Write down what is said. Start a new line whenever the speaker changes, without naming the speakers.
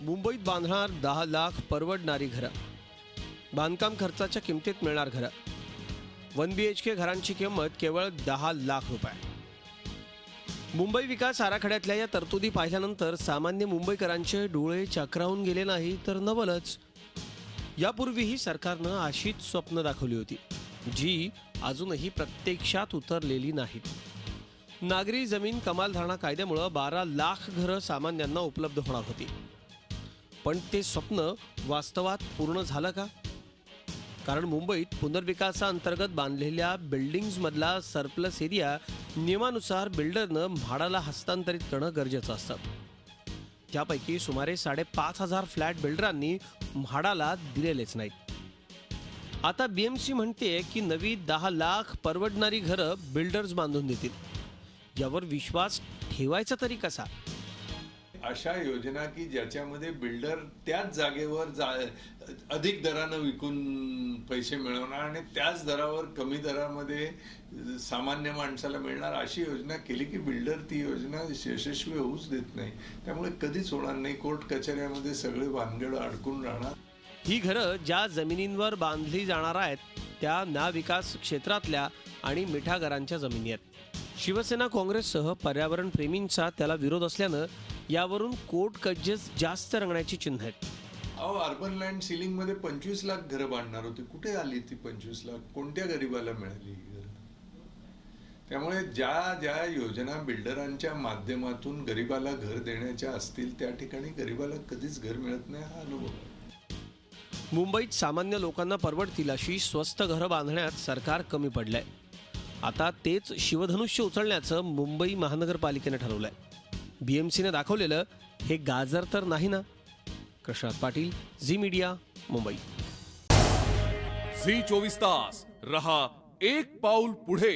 मुंबईत बांधणार 10 लाख परवडणारी घरं. बांधकाम खर्चाच्या किमतीत मिळणार घरं. 1 BHK घरांची किंमत केवळ 10 लाख रुपये. मुंबई विकास आराखड्यातल्या या तरतुदी पाहिल्यानंतर सामान्य मुंबईकरांचे डोळे चक्रावून गेले नाही तर नवलच. यापूर्वीही सरकारनं अशीच स्वप्न दाखवली होती, जी अजूनही प्रत्यक्षात उतरलेली नाहीत. नागरी जमीन कमाल धारणा कायद्यामुळे 12 लाख घरं सामान्यांना उपलब्ध होणार होती. पण ते स्वप्न वास्तवात पूर्ण झालं का? कारण मुंबईत पुनर्विकासाअंतर्गत बांधलेल्या बिल्डिंग्जमधला सरप्लस एरिया नियमानुसार बिल्डरनं म्हाडाला हस्तांतरित करणं गरजेचं असतं. त्यापैकी सुमारे 5,500 फ्लॅट बिल्डरांनी म्हाडाला दिलेलेच नाहीत. आता BMC म्हणते की नवी 10 लाख परवडणारी घरं बिल्डर्स बांधून देतील. यावर विश्वास ठेवायचा तरी कसा?
अशा योजना की ज्याच्यामध्ये बिल्डर त्याच जागेवर अधिक दरानं विकून पैसे मिळवणार आणि त्याच दरावर कमी दरामध्ये सामान्य माणसाला मिळणार, अशी योजना केली की बिल्डर ती योजना यशस्वी होऊच देत नाही. त्यामुळे कधीच होणार नाही. कोर्ट कचऱ्यामध्ये सगळे भानगड अडकून राहणार.
ही घरं ज्या जमिनींवर बांधली जाणार आहेत त्या ना विकास क्षेत्रातल्या आणि मिठागरांच्या जमिनी आहेत. शिवसेना काँग्रेससह पर्यावरण प्रेमींचा त्याला विरोध असल्यानं यावरून कोर्ट कजेस जास्त रंगण्याची चिन्ह आहेत.
अर्बन लँड सिलिंग मध्ये 25 लाख घरं बांधणार होती. कुठे आली ती 25 लाख? कोणत्या गरीबाला मिळाली? त्यामुळे ज्या ज्या योजना बिल्डरांच्या माध्यमातून गरीबाला घर देण्याच्या असतील त्या ठिकाणी गरीबाला कधीच घर मिळत नाही, हा अनुभव आहे.
मुंबईत सामान्य लोकांना परवडतील अशी स्वस्त घरं बांधण्यात सरकार कमी पडलंय. आता तेच शिवधनुष्य उचलण्याचं मुंबई महानगरपालिकेनं ठरवलंय. BMCने दाखवलेलं हे गाजर तर नाही ना? कृष्णात पाटील, झी मीडिया, मुंबई.
झी 24 तास रहा एक पाऊल पुढे.